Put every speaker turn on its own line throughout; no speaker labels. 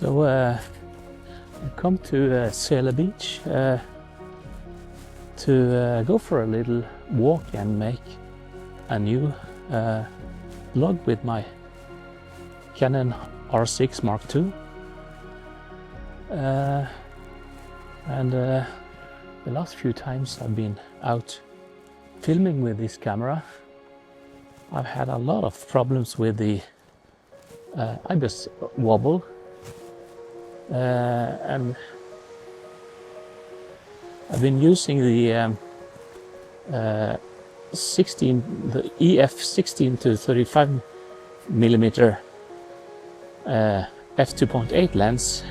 So I've come to Sele beach to go for a little walk and make a new vlog with my Canon R6 Mark II. The last few times I've been out filming with this camera, I've had a lot of problems with the IBIS Wobble, and I've been using the EF16 to 35 millimeter f2.8 lens,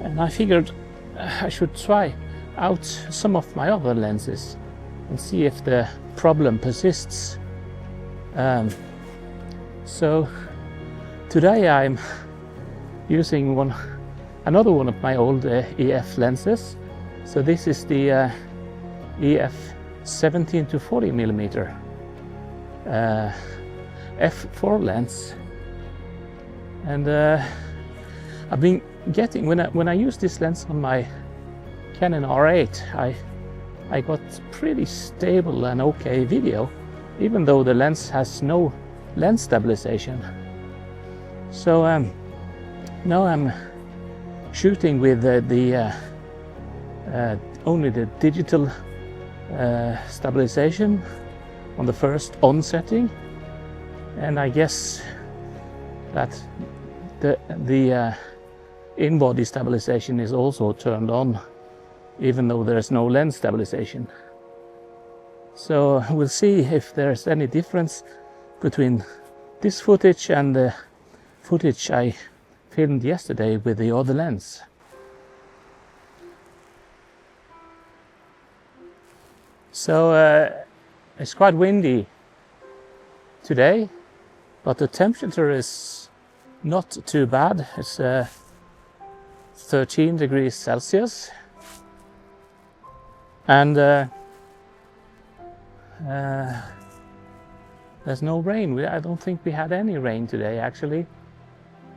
and I figured I should try out some of my other lenses and see if the problem persists. So today I'm using another one of my old EF lenses. So this is the EF 17 to 40 millimeter f4 lens, and I've been getting, when I use this lens on my Canon R8, I got pretty stable and okay video, even though the lens has no lens stabilization. So now I'm shooting with only the digital stabilization on the first on setting, and I guess that the in-body stabilization is also turned on, even though there's no lens stabilization. So we'll see if there's any difference between this footage and the footage I filmed yesterday with the other lens. So it's quite windy today, but the temperature is not too bad. It's 13 degrees Celsius, and there's no rain. I don't think we had any rain today, actually,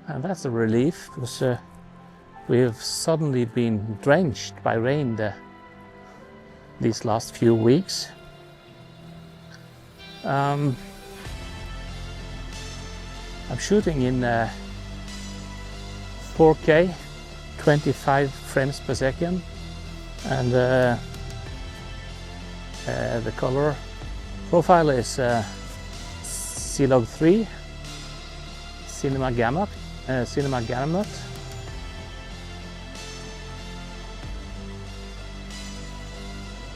and that's a relief, because we've suddenly been drenched by rain these last few weeks. I'm shooting in 4K, 25 frames per second, and the color profile is C-Log 3 Cinema Gamut.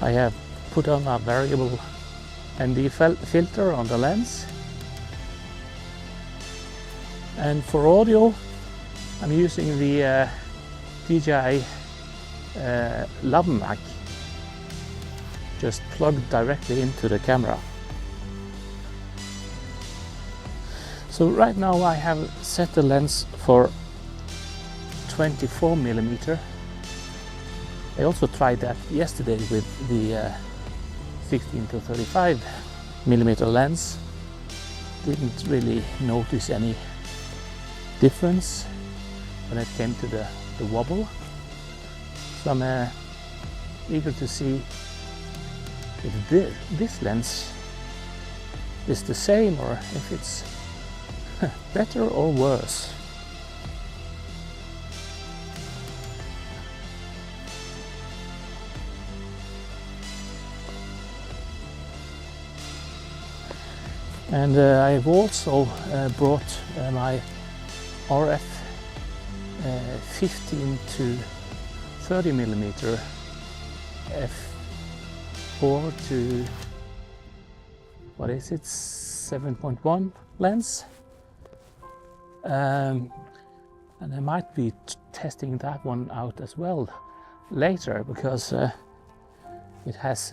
I have put on a variable ND filter on the lens, and for audio I'm using the DJI Lavalier Microphone, just plugged directly into the camera. So right now I have set the lens for 24 millimeter. I also tried that yesterday with the 16 to 35 millimeter lens. Didn't really notice any difference when it came to the wobble. So I'm eager to see if this lens is the same, or if it's better or worse. And I've also brought my RF 15 to 30 millimeter f4 to, what is it, 7.1 lens, and I might be testing that one out as well later, because it has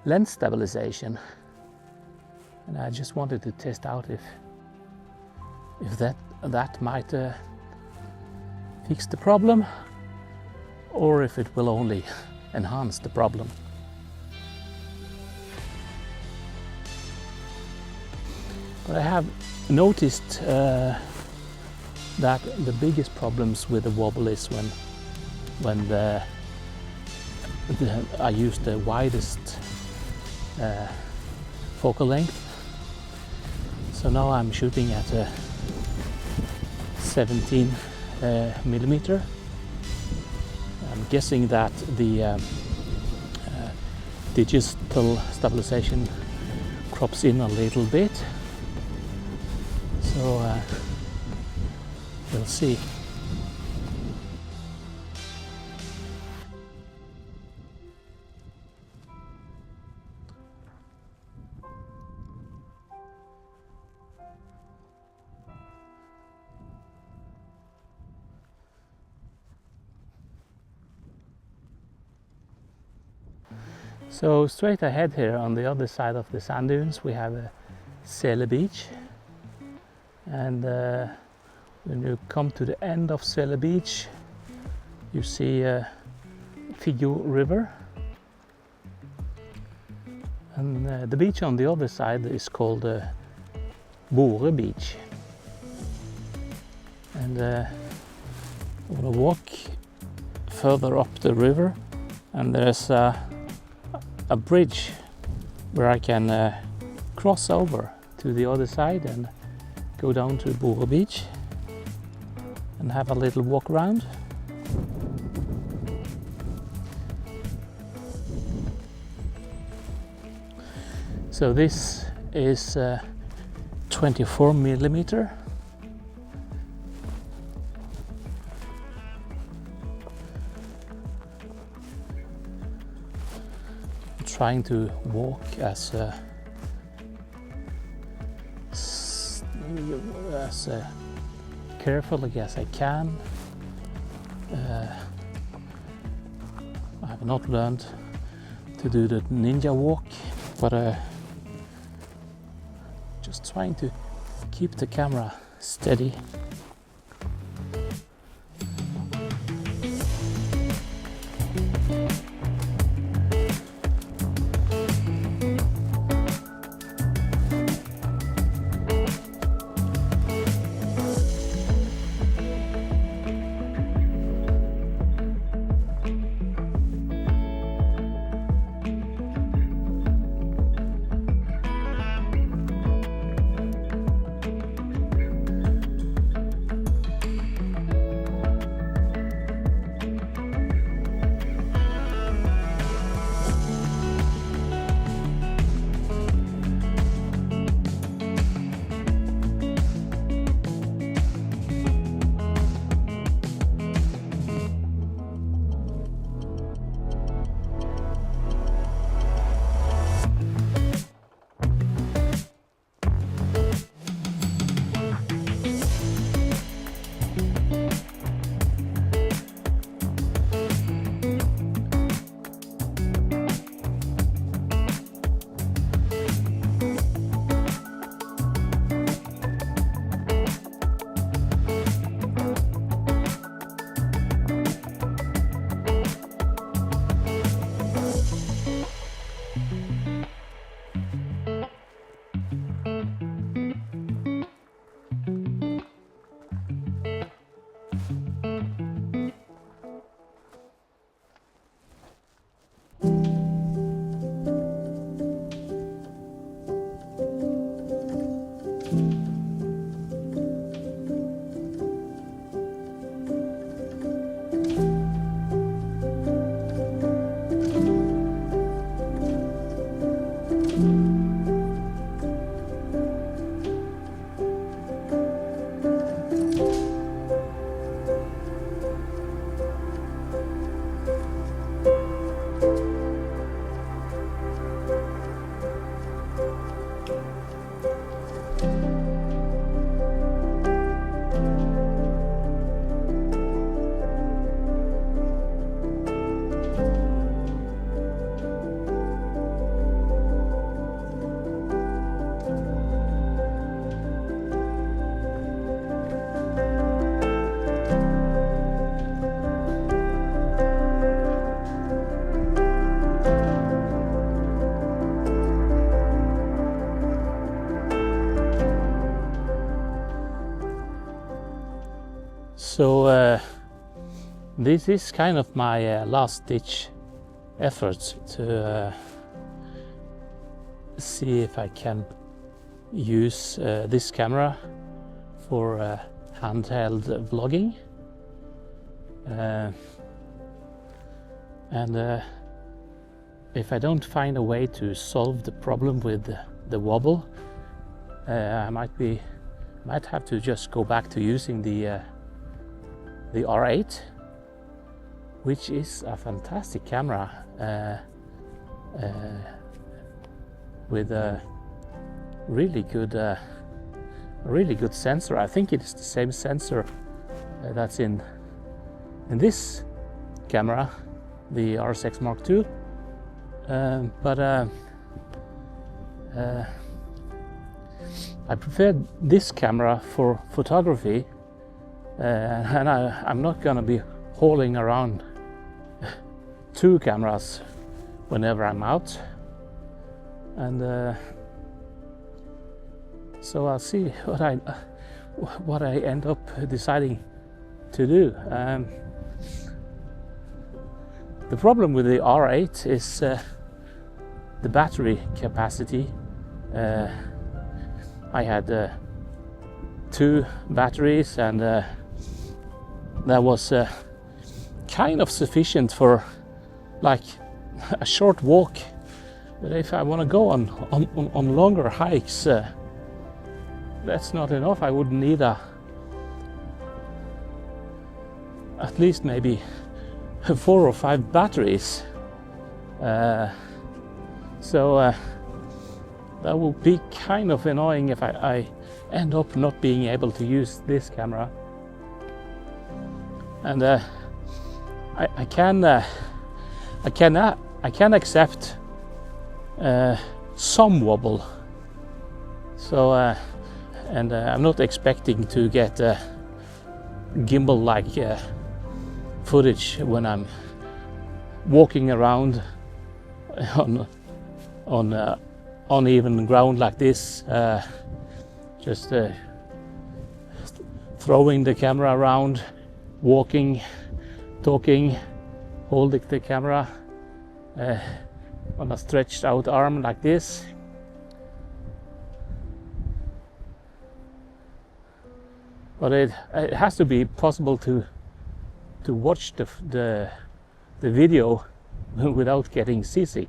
lens stabilization. And I just wanted to test out if that might fix the problem, or if it will only enhance the problem. But I have noticed that the biggest problems with the wobble is when I use the widest focal length. So now I'm shooting at a 17 millimeter. I'm guessing that the digital stabilization crops in a little bit. So we'll see. So straight ahead here on the other side of the sand dunes we have a Sele beach, and when you come to the end of Sele beach you see a Figgjo river, and the beach on the other side is called Bore beach. And I'm gonna walk further up the river, and there's a bridge where I can cross over to the other side and go down to Bore beach and have a little walk around. So this is 24 millimeter. Trying to walk as carefully as I can. I have not learned to do the ninja walk, but just trying to keep the camera steady. So this is kind of my last ditch effort to see if I can use this camera for handheld vlogging. And if I don't find a way to solve the problem with the wobble, I might have to just go back to using the R8, which is a fantastic camera with a really good sensor. I think it is the same sensor that's in this camera, the R6 Mark II. But I prefer this camera for photography, and I'm not gonna be hauling around two cameras whenever I'm out. And so I'll see what I end up deciding to do. The problem with the R8 is the battery capacity. I had 2 batteries, and that was kind of sufficient for like a short walk. But if I want to go on longer hikes, that's not enough. I would need at least maybe 4 or 5 batteries. So that will be kind of annoying if I end up not being able to use this camera. And I can accept some wobble. So and I'm not expecting to get gimbal-like footage when I'm walking around on uneven ground like this, just throwing the camera around, walking, talking, holding the camera on a stretched out arm like this. But it has to be possible to watch the video without getting seasick.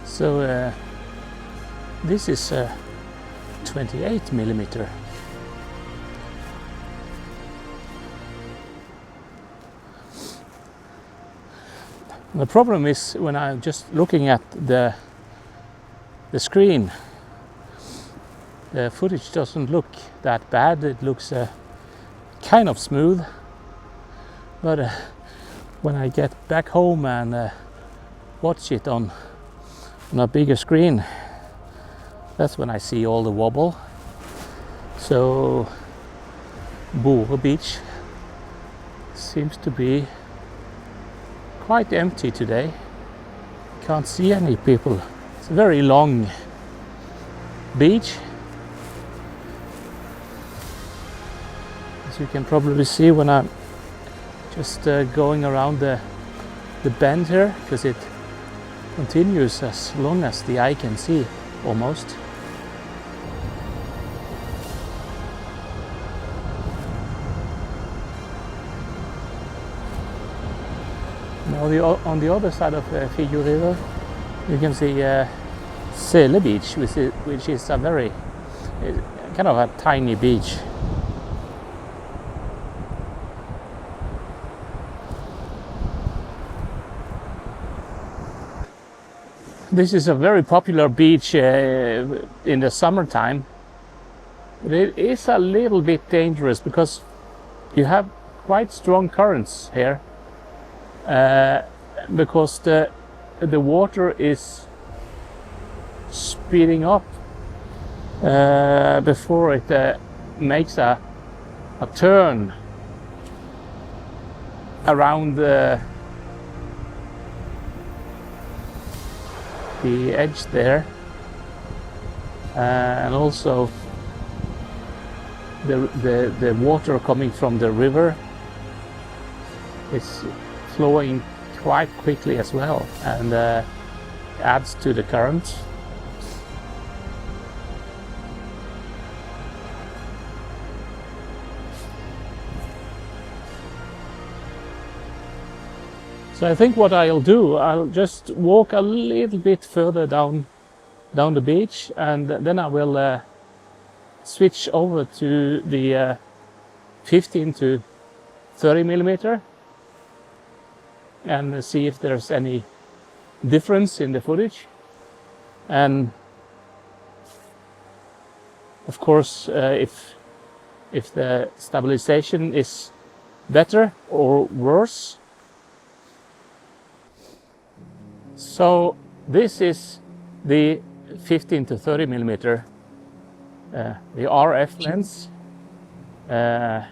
So this is 28mm. The problem is when I'm just looking at the screen, the footage doesn't look that bad. It looks kind of smooth, but when I get back home and watch it on a bigger screen, that's when I see all the wobble. So Bore Beach seems to be quite empty today. Can't see any people. It's a very long beach, as you can probably see when I'm just going around the bend here, because it continues as long as the eye can see, almost. On the other side of Figgjo River, you can see Sele beach, which is a very kind of a tiny beach. This is a very popular beach in the summertime, but it is a little bit dangerous because you have quite strong currents here, because the water is speeding up before it makes a turn around the edge there, and also the water coming from the river is flowing quite quickly as well, and adds to the current. So I think what I'll do, I'll just walk a little bit further down the beach, and then I will switch over to the 15 to 30 millimeter and see if there's any difference in the footage. And of course, if the stabilization is better or worse. So this is the 15 to 30 millimeter, the RF lens. I'm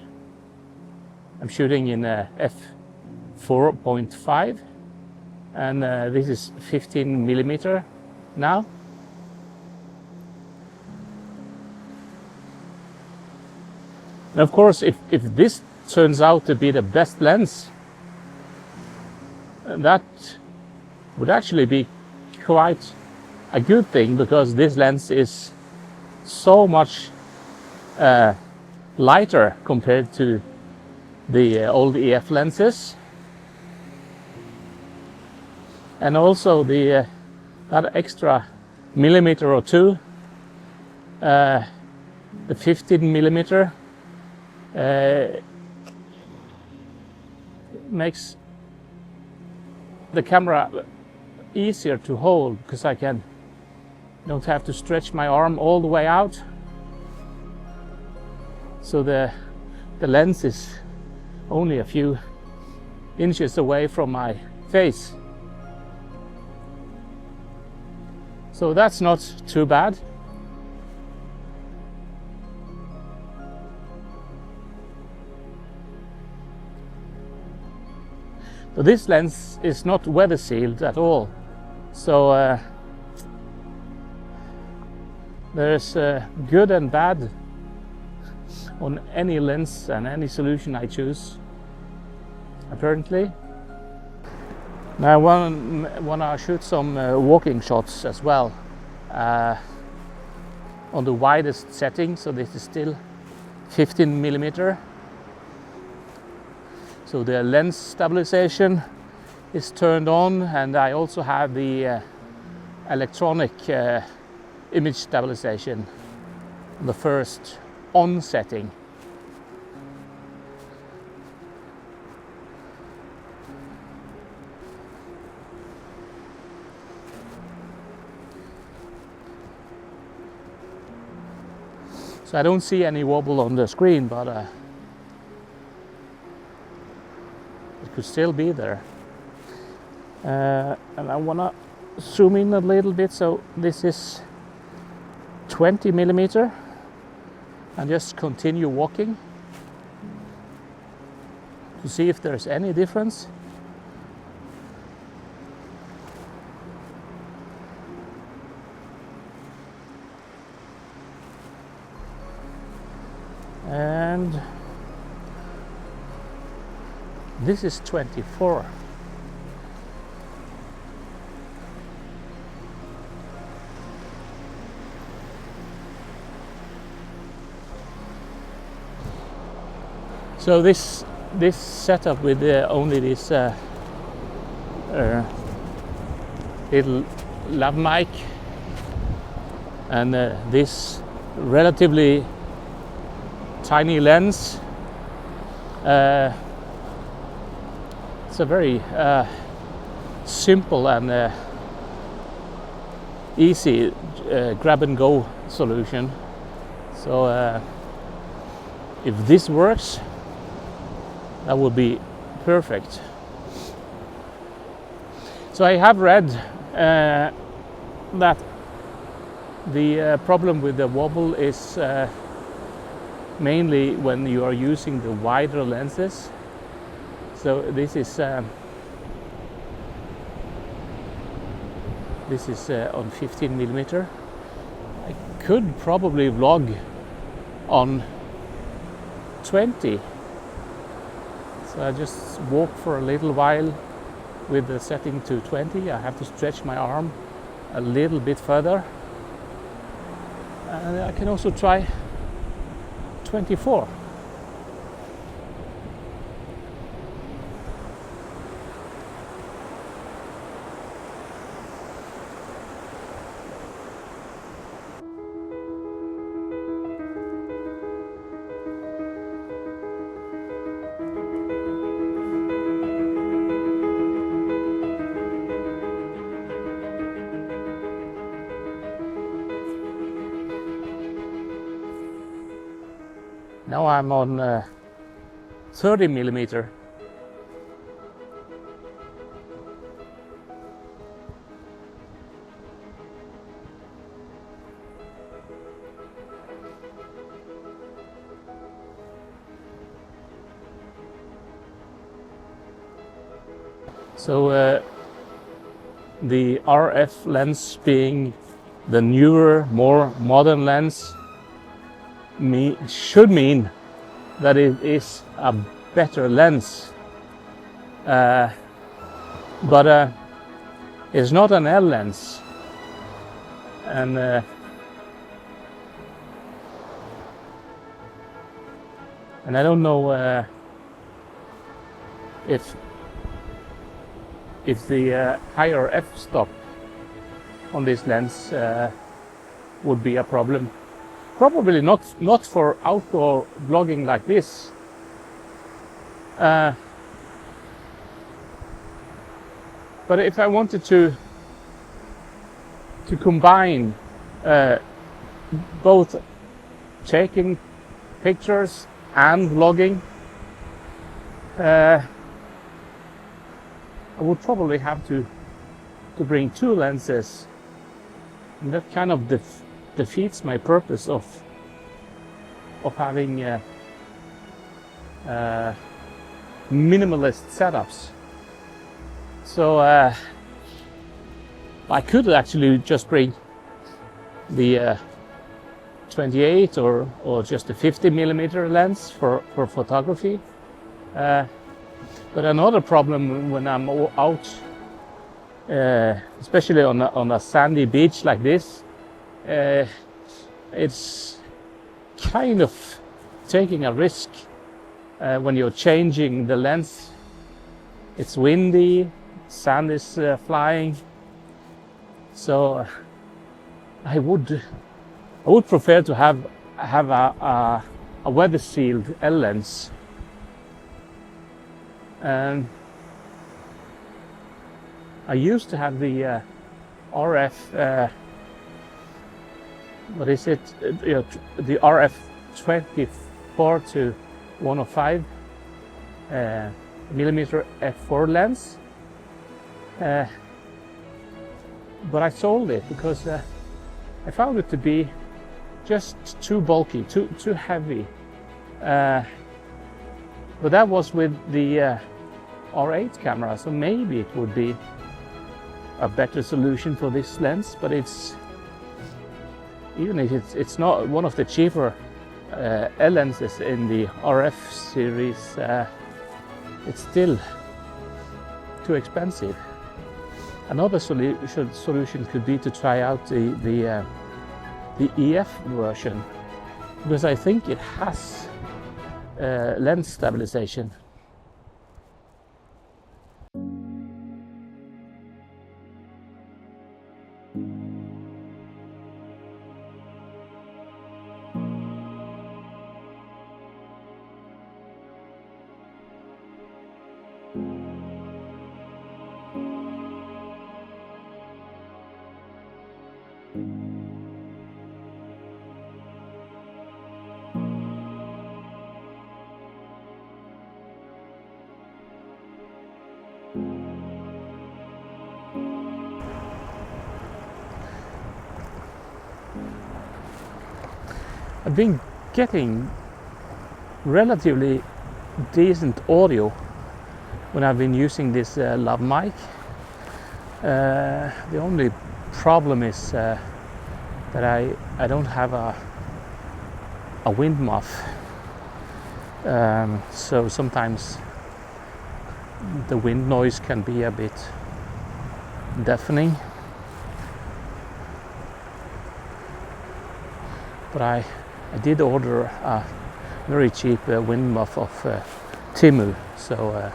shooting in f4.5, and this is 15 millimeter now. And of course, if this turns out to be the best lens, that would actually be quite a good thing, because this lens is so much lighter compared to the old EF lenses, and also the that extra millimeter or two, the 15 millimeter, makes the camera easier to hold, because I don't have to stretch my arm all the way out. So the lens is only a few inches away from my face. So that's not too bad. So this lens is not weather sealed at all. So there's good and bad on any lens and any solution I choose, apparently. Now I want to shoot some walking shots as well, on the widest setting. So this is still 15 millimeter. So the lens stabilization is turned on, and I also have the electronic image stabilization on the first on setting. So I don't see any wobble on the screen, but it could still be there. And I want to zoom in a little bit. So this is 20 millimeter, and just continue walking to see if there's any difference. And this is 24. So this setup with only this little lav mic, and this relatively tiny lens. It's a very simple and easy grab and go solution. So if this works, that would be perfect. So I have read that the problem with the wobble is mainly when you are using the wider lenses. So this is on 15mm. I could probably vlog on 20. So I just walk for a little while with the setting to 20. I have to stretch my arm a little bit further. And I can also try 24. Now I'm on 30mm. So the RF lens being the newer, more modern lens should mean that it is a better lens, but it's not an L lens, and I don't know if the higher f-stop on this lens would be a problem. Probably not for outdoor vlogging like this. But if I wanted to combine both taking pictures and vlogging, I would probably have to bring two lenses, and that kind of defeats my purpose of having minimalist setups. So I could actually just bring the 28 or just a 50mm lens for photography. But another problem when I'm out, especially on a sandy beach like this, it's kind of taking a risk when you're changing the lens. It's windy, sand is flying, so I would prefer to have a weather sealed L lens. And I used to have the RF. What is it? The RF 24 to 105 millimeter f4 lens, but I sold it because I found it to be just too bulky, too heavy. But that was with the R8 camera, so maybe it would be a better solution for this lens. But even if it's not one of the cheaper L lenses in the RF series, it's still too expensive. Another solution could be to try out the EF version, because I think it has lens stabilization. I've been getting relatively decent audio when I've been using this lav mic. The only problem is that I don't have a wind muff, so sometimes the wind noise can be a bit deafening. But I did order a very cheap wind muff of Timu, so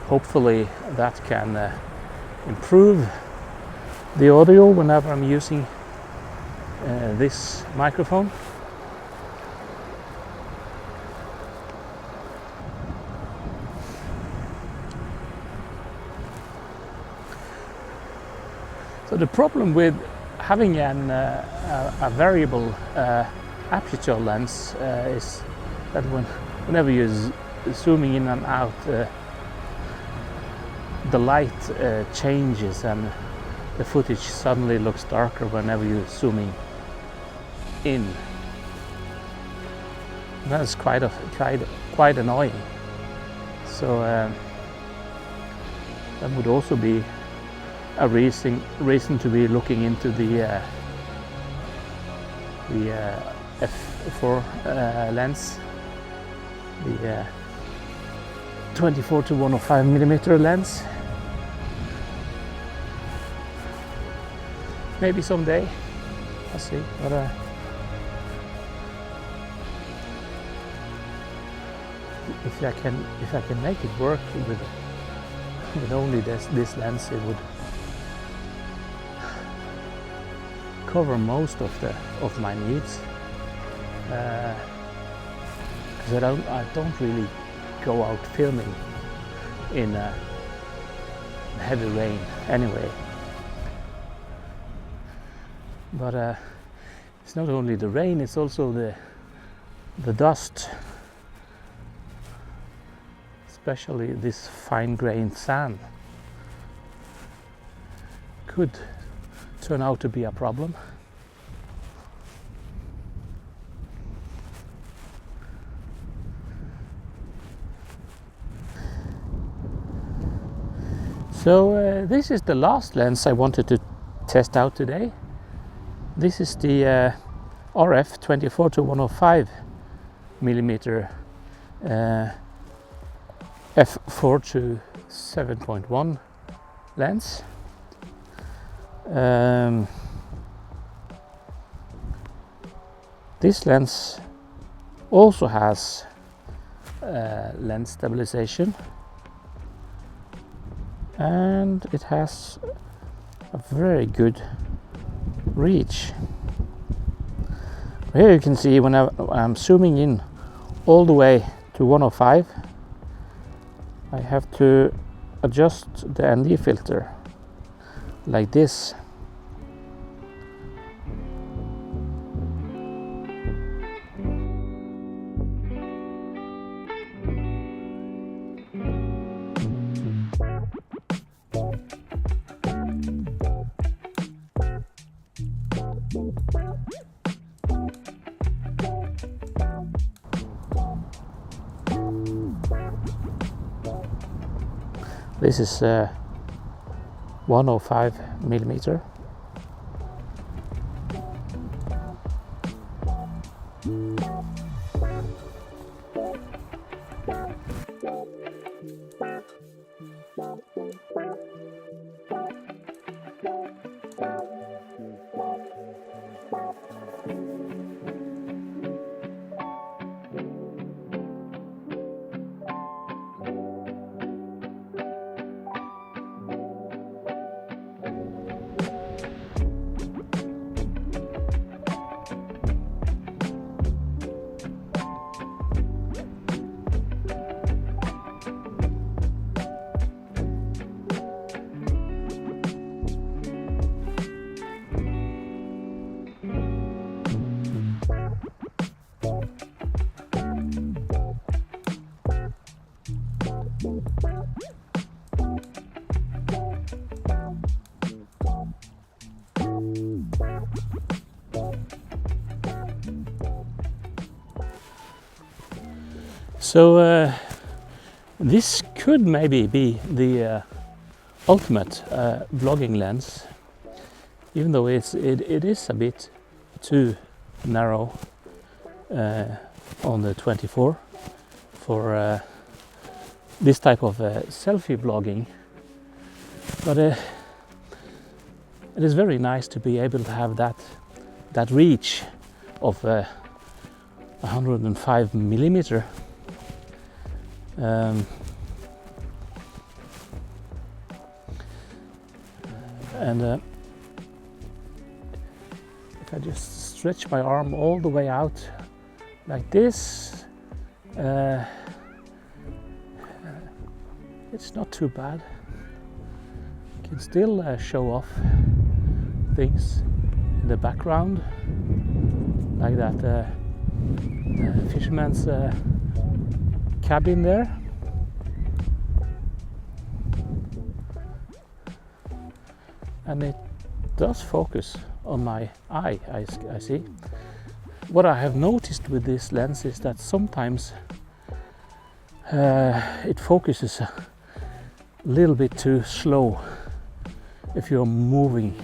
hopefully that can improve the audio whenever I'm using this microphone. So the problem with having a variable aperture lens is that whenever you're zooming in and out, the light changes and the footage suddenly looks darker whenever you're zooming in. That's quite annoying. So that would also be a reason to be looking into the f4 lens, the 24 to 105 millimeter lens. Maybe someday, I'll see. But if I can make it work with only this lens, it would cover most of my needs, because I don't really go out filming in heavy rain anyway. But it's not only the rain, it's also the dust, especially this fine-grained sand could turn out to be a problem. So this is the last lens I wanted to test out today. This is the RF 24 to 105 millimeter f4 to 7.1 lens. This lens also has lens stabilization, and it has a very good reach. Here you can see when I'm zooming in all the way to 105, I have to adjust the ND filter like this. This is 105 millimeter. So this could maybe be the ultimate vlogging lens, even though it is a bit too narrow on the 24 for this type of selfie vlogging. But it is very nice to be able to have that reach of 105 millimeter. And if I just stretch my arm all the way out like this, it's not too bad. You can still show off things in the background, like that fisherman's cabin there. And it does focus on my eye, I see. What I have noticed with this lens is that sometimes it focuses a little bit too slow if you're moving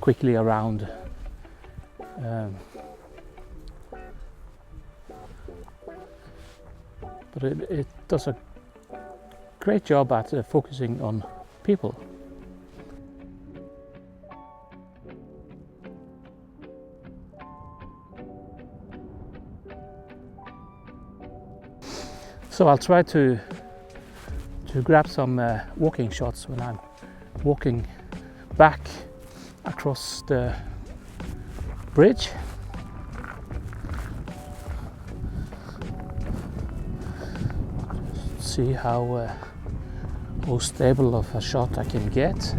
quickly around. But it does a great job at focusing on people. So I'll try to grab some walking shots when I'm walking back across the bridge. Just see how stable of a shot I can get.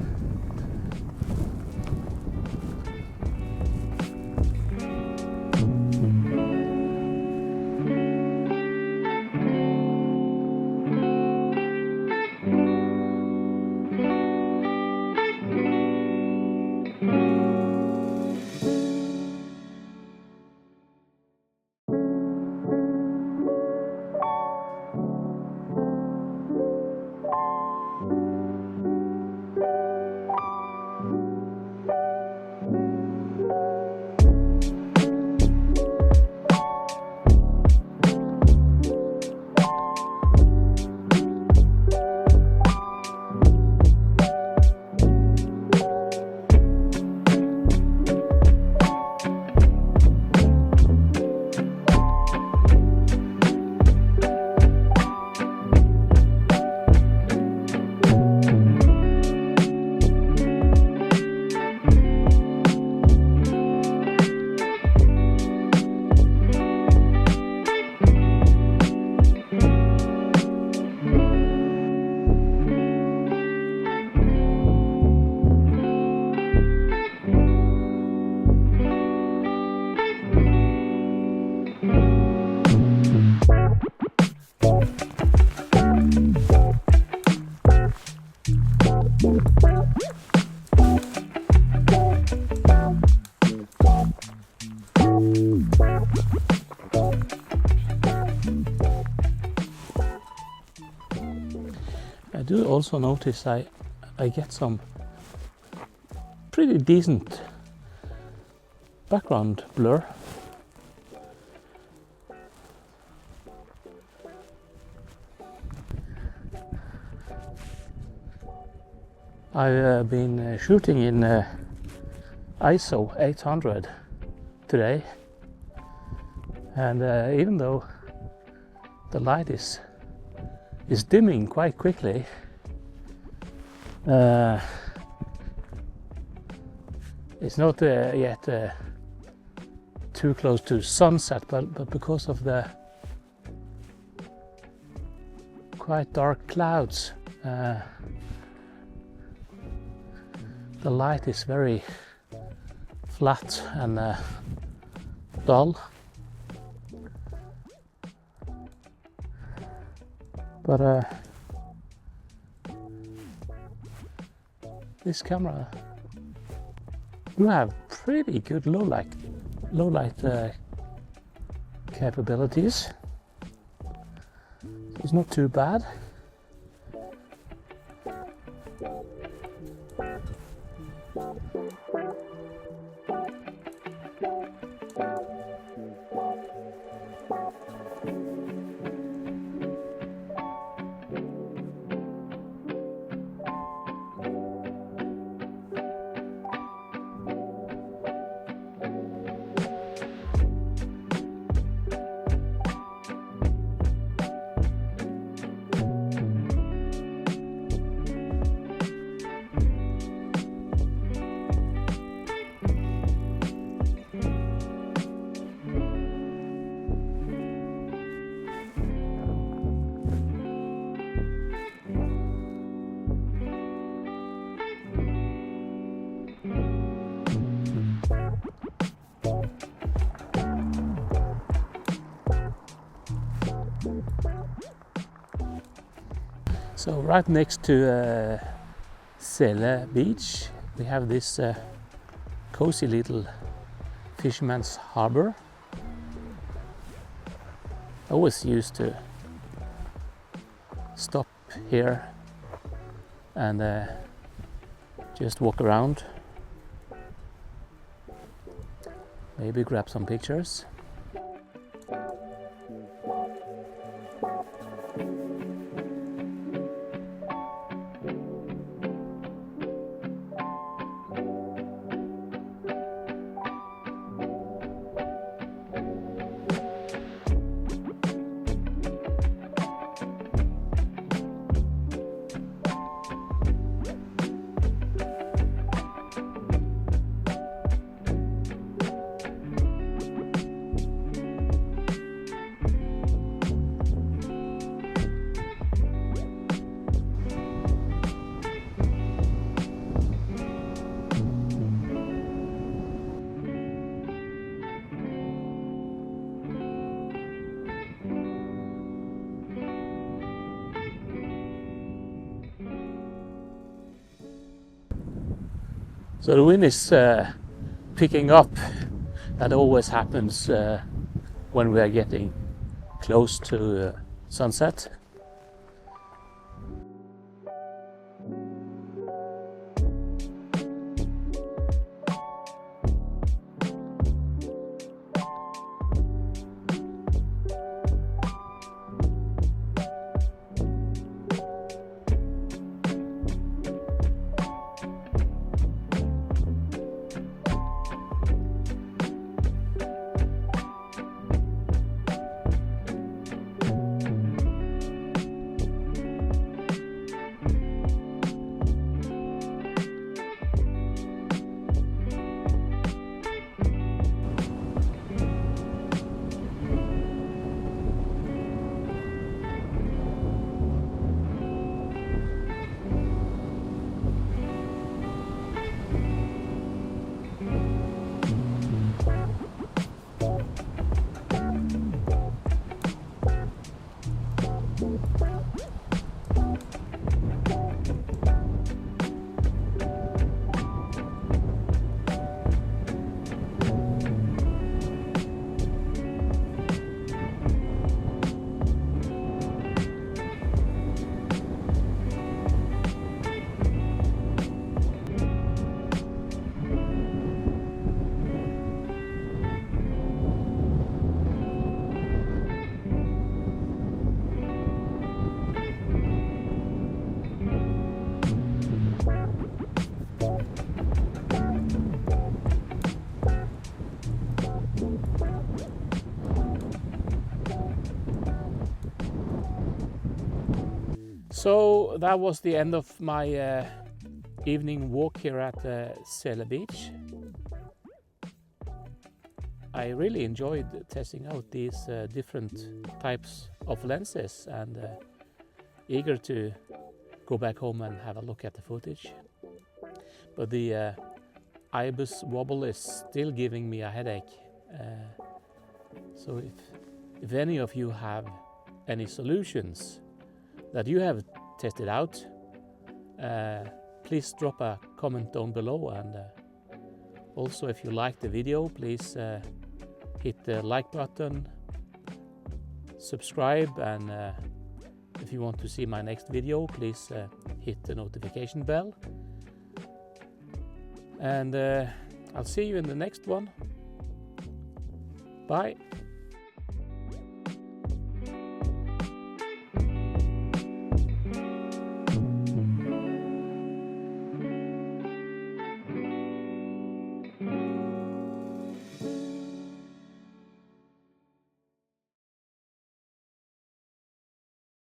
I do also notice I get some pretty decent background blur. I've been shooting in ISO 800 today, and even though the light is dimming quite quickly, it's not yet too close to sunset, but because of the quite dark clouds, the light is very flat and dull. But this camera do have pretty good low light capabilities. It's not too bad. So right next to Sele beach we have this cozy little fisherman's harbour. I always used to stop here and just walk around, maybe grab some pictures. So the wind is picking up. That always happens when we are getting close to sunset. So that was the end of my evening walk here at Sele beach. I really enjoyed testing out these different types of lenses and eager to go back home and have a look at the footage. But the IBIS Wobble is still giving me a headache. So if any of you have any solutions that you have tested out, please drop a comment down below, and also if you like the video, please hit the like button, subscribe, and If you want to see my next video, please hit the notification bell. And I'll see you in the next one. Bye.